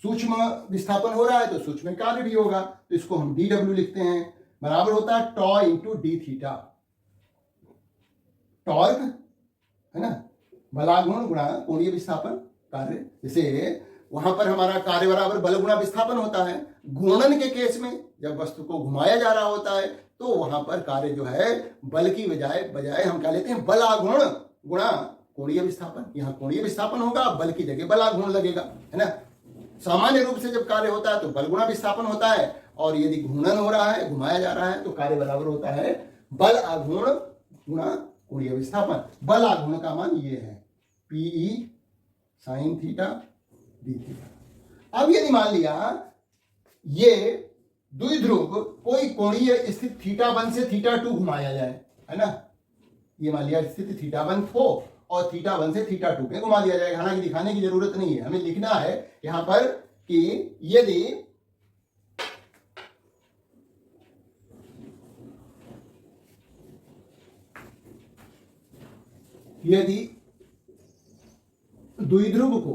सूक्ष्म विस्थापन हो रहा है तो सूक्ष्म कार्य भी होगा, तो इसको हम डी डब्ल्यू लिखते हैं, बराबर होता है टॉ इंटू डी थीटा। टॉर्क है ना, बलाघूर्ण गुणा कोणीय विस्थापन कार्य। जैसे वहां पर हमारा कार्य बराबर बल गुणा विस्थापन होता है, घूर्णन के केस में जब वस्तु को घुमाया जा रहा होता है तो वहां पर कार्य जो है बल की बजाय हम क्या लेते हैं, बल आघूर्ण गुणा कोणीय विस्थापन। यहाँ कोणीय विस्थापन होगा, बल की जगह बल आघूर्ण लगेगा, है ना। सामान्य रूप से जब कार्य होता है तो बल गुणा विस्थापन होता है, और यदि घूर्णन हो रहा है, घुमाया जा रहा है, तो कार्य बराबर होता है बल आघूर्ण गुणा कोणीय विस्थापन। बल आघूर्ण का मान ये है PE sine theta D theta. अब यदि मान लिया ये द्विध्रुव कोई कोणीय स्थिति θ1 से θ2 घुमाया जाए, है ना, ये मान लिया स्थिति θ1 हो और θ1 से θ2 में घुमा दिया जाएगा। हालांकि दिखाने की जरूरत नहीं है, हमें लिखना है यहां पर कि यदि द्विध्रुव को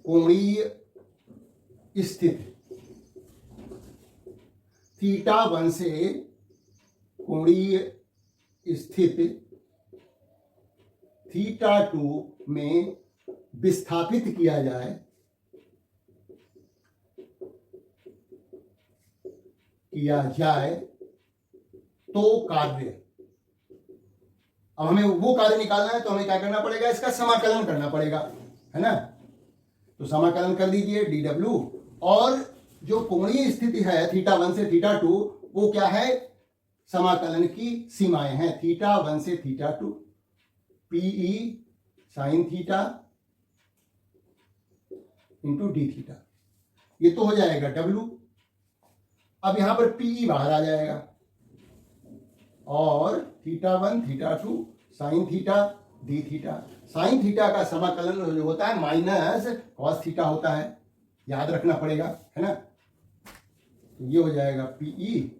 कोणीय स्थिति θ1 से कोणीय स्थिति θ2 में विस्थापित किया जाए तो कार्य, अब हमें वो कार्य निकालना है तो हमें क्या करना पड़ेगा, इसका समाकलन करना पड़ेगा, है ना। तो समाकलन कर दीजिए डी डब्ल्यू, और जो कोणीय स्थिति है θ1 से θ2 वो क्या है, समाकलन की सीमाएं हैं θ1 से θ2 पीई sine theta into d theta, ये तो हो जाएगा डब्ल्यू। अब यहां पर पीई बाहर आ जाएगा और θ1 θ2 sine theta D theta. Sine theta का समाकलन जो होता है माइनस कॉस थीटा होता है, याद रखना पड़ेगा, है ना। तो ये हो जाएगा पीई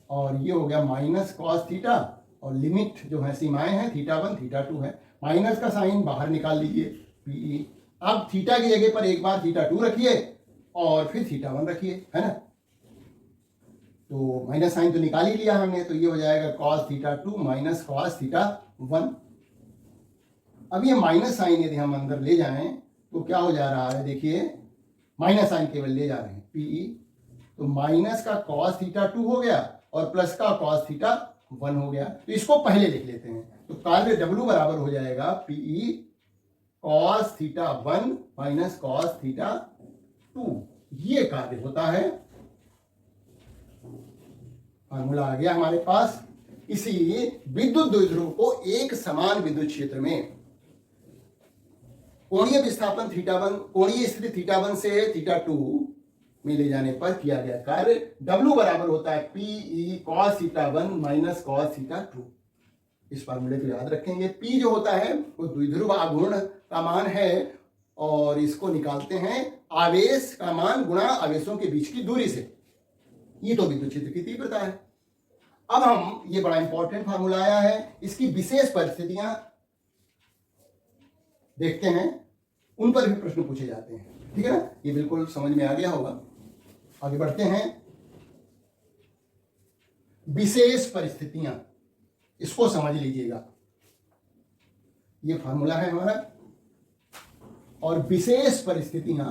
और ये हो गया माइनस कॉस थीटा, और लिमिट जो है सीमाएं हैं θ1 θ2 है, माइनस का साइन बाहर निकाल लीजिए पीई। अब थीटा की जगह पर एक बार θ2 रखिए और फिर θ1 रखिए, है ना। तो माइनस साइन तो निकाल ही लिया हमने, तो ये हो जाएगा कॉस θ2 माइनस कॉस θ1। अब ये माइनस साइन यदि हम अंदर ले जाएं तो क्या हो जा रहा है, देखिए माइनस साइन केवल ले जा रहे हैं, पीई, तो माइनस का कॉस थीटा 2 हो गया और प्लस का कॉस थीटा 1 हो गया। तो इसको पहले लिख लेते हैं, तो कार्य W बराबर हो जाएगा PE cos theta 1 minus cos theta 2, ये कार्य होता है। फार्मूला आ गया हमारे पास। इसी विद्युत द्विध्रुव को एक समान विद्युत क्षेत्र में कोणीय विस्थापन θ1, कोणीय स्थिति θ1 से θ2 में ले जाने पर किया गया कार्य W बराबर होता है Pe cos θ1 माइनस cos θ2। इस फार्मूले को याद रखेंगे। P जो होता है वो द्विध्रुव आघूर्ण का मान है और इसको निकालते हैं आवेश का मान गुणा आवेशों के बीच की दूरी से। ये तो विद्युत क्षेत्र की तीव्रता है। अब हम, ये बड़ा इंपॉर्टेंट फार्मूला आया है, इसकी विशेष परिस्थितियां देखते हैं, उन पर भी प्रश्न पूछे जाते हैं, ठीक है ना। ये बिल्कुल समझ में आ गया होगा। आगे बढ़ते हैं। विशेष परिस्थितियां, इसको समझ लीजिएगा। ये फार्मूला है हमारा। और विशेष परिस्थितियां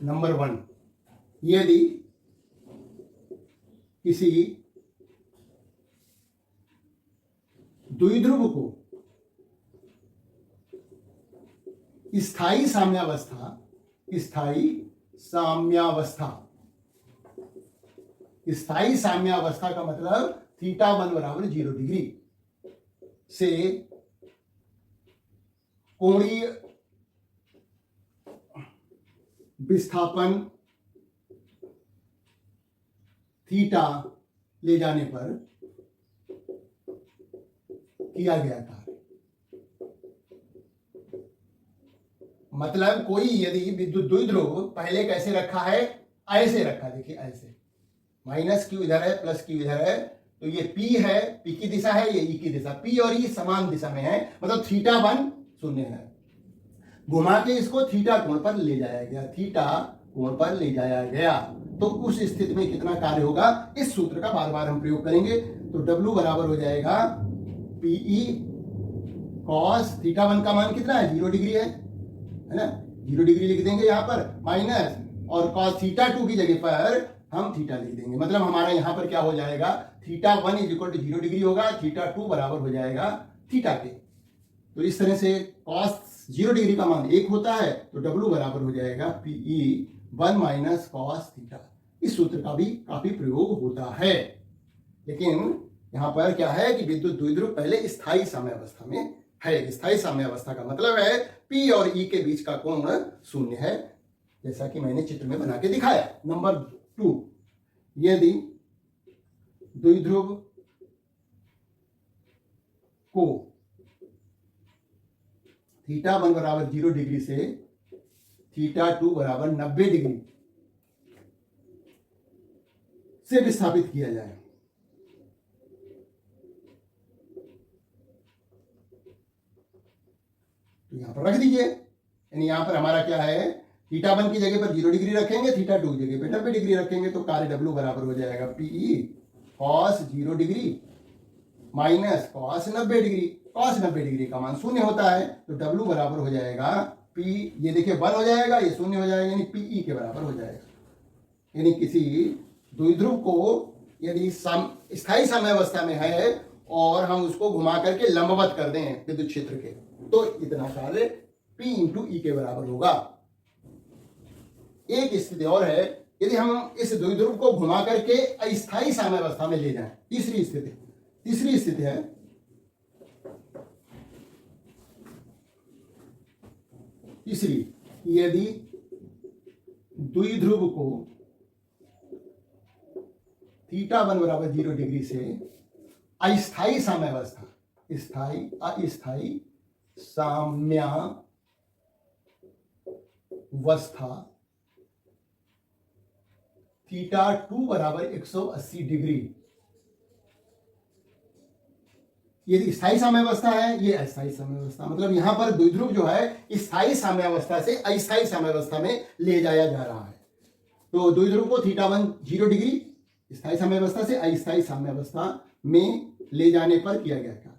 नंबर 1, यदि किसी द्विध्रुव को स्थायी साम्यावस्था का मतलब θ1 बराबर 0 डिग्री से कोणीय विस्थापन थीटा ले जाने पर किया गया कार्य। मतलब कोई यदि विद्युत द्विध्रुव पहले कैसे रखा है, ऐसे रखा, देखिए ऐसे, माइनस क्यू इधर है प्लस क्यू इधर है, तो ये P है, P की दिशा है, ये E की दिशा, P और E समान दिशा में है, मतलब θ1 शून्य है। घुमा के इसको थीटा कोण पर ले जाया गया, तो उस स्थिति में कितना कार्य होगा, इस सूत्र का बार बार हम प्रयोग करेंगे। तो W बराबर हो जाएगा Pe cos θ1 का मान कितना है, 0 डिग्री है ना, 0 डिग्री लिख देंगे यहाँ पर, माइनस, और cos θ2 की जगह पर हम थीटा लिख देंगे। मतलब हमारा यहाँ पर क्या हो जाएगा, θ1 = 0 डिग्री होगा, θ2 बराबर हो जाएगा थीटा के। तो इस तरह से cos 0 डिग्री का मान 1 होता है, तो W बराबर हो जाएगा Pe 1 माइनस cos θ। इस सूत्र का भी काफी प्रयोग होता है। लेकिन यहां पर क्या है कि विद्युत द्विध्रुव पहले स्थायी साम्यावस्था में है। स्थायी साम्यावस्था का मतलब है P और E के बीच का कोण 0 है, जैसा कि मैंने चित्र में बना के दिखाया। नंबर 2, यदि द्विध्रुव को θ1 बराबर 0 डिग्री से θ2 बराबर 90 डिग्री से विस्थापित किया जाए, तो यहां पर रख दीजिए। यानी यहां पर हमारा क्या है, θ1 की जगह पर 0 डिग्री रखेंगे, θ2 की जगह पर 90 डिग्री रखेंगे, तो कार्य W बराबर हो जाएगा Pe cos 0 degree minus cos 90 degree. cos 90 degree का मान 0 होता है, तो W बराबर हो जाएगा P, ये देखिए 1 हो जाएगा, ये 0 हो जाएगा, यानी Pe के बराबर हो जाएगा। यानी किसी द्विध्रुव को यदि स्थायी साम्यावस्था में है और हम उसको घुमा करके लंबवत कर दें विद्युत क्षेत्र के, तो इतना कार्य P × E के बराबर होगा। एक स्थिति और है, यदि हम इस द्विध्रुव को घुमा करके अस्थायी साम्यावस्था में ले जाएं, तीसरी स्थिति है, यदि द्विध्रुव को θ1 बराबर 0 डिग्री से अस्थायी साम्यावस्था, अस्थायी साम्यावस्था θ2 बराबर 180 डिग्री, यदि स्थायी साम्यावस्था है, ये अस्थायी साम्यावस्था, मतलब यहां पर द्विध्रुव जो है स्थायी साम्यावस्था से अस्थायी साम्यावस्था में ले जाया जा रहा है। तो द्विध्रुव को θ1 0 डिग्री स्थायी साम्यावस्था से अस्थायी साम्यावस्था में ले जाने पर किया गया कार्य,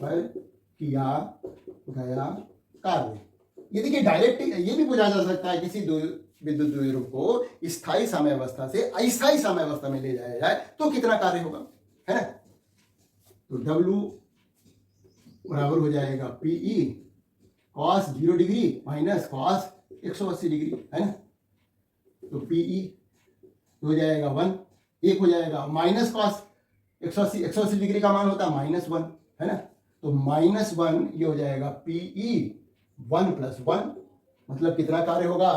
पर किया गया कार्य। ये देखिए डायरेक्ट ये भी पूछा जा सकता है किसी विद्युत द्विध्रुव को स्थायी साम्यावस्था से अस्थायी साम्यावस्था में ले जाया जाए तो कितना कार्य होगा, है ना। तो W बराबर हो जाएगा PE cos 0 degree minus cos 180 degree, है ना। तो PE हो जाएगा 1, एक हो जाएगा माइनस cos 180 डिग्री का मान होता है -1, है ना। तो -1 ये हो जाएगा PE 1 + 1, मतलब कितना कार्य होगा।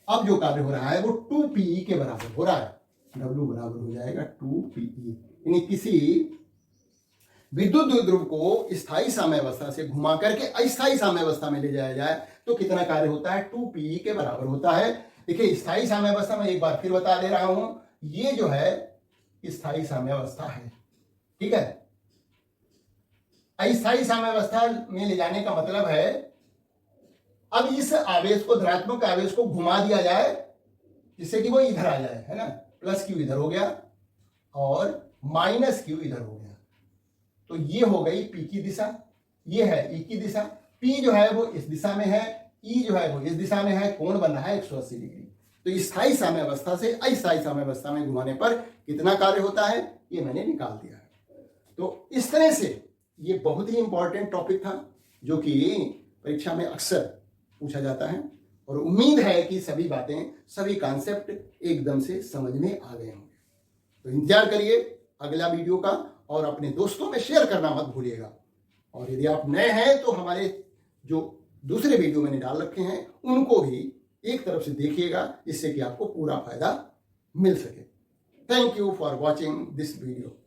अब जो कार्य हो रहा है वो 2PE के बराबर हो रहा है। W बराबर हो जाएगा 2PE। यानी किसी विद्युत द्विध्रुव को स्थायी साम्यावस्था से घुमा करके अस्थायी साम्यावस्था में ले जाया जाए तो कितना कार्य होता है, 2PE के बराबर होता है। देखिए स्थायी साम्यावस्था में एक बार फिर बता दे रहा हूं, ये जो है स्थायी साम्यावस्था है, ठीक है। अस्थायी साम्यावस्था में ले जाने का मतलब है अब इस आवेश को, धनात्मक आवेश को घुमा दिया जाए जिससे कि वो इधर आ जाए, है ना। +Q इधर हो गया और -Q इधर हो गया। तो ये हो गई P की दिशा, ये है E की दिशा। P जो है वो इस दिशा में है, E जो है वो इस दिशा में है, कोण बन रहा है 180 डिग्री। तो स्थायी साम्यावस्था से अस्थायी साम्यावस्था में घुमाने पर कितना कार्य होता है ये मैंने निकाल दिया है। तो इस तरह से ये बहुत ही इंपॉर्टेंट टॉपिक था जो कि परीक्षा में अक्सर पूछा जाता है और उम्मीद है कि सभी बातें, सभी कॉन्सेप्ट एकदम से समझ में आ गए होंगे। तो इंतजार करिए अगला वीडियो का और अपने दोस्तों में शेयर करना मत भूलिएगा। और यदि आप नए हैं तो हमारे जो दूसरे वीडियो मैंने डाल रखे हैं उनको भी एक तरफ से देखिएगा जिससे कि आपको पूरा फायदा मिल सके। Thank you for watching this video.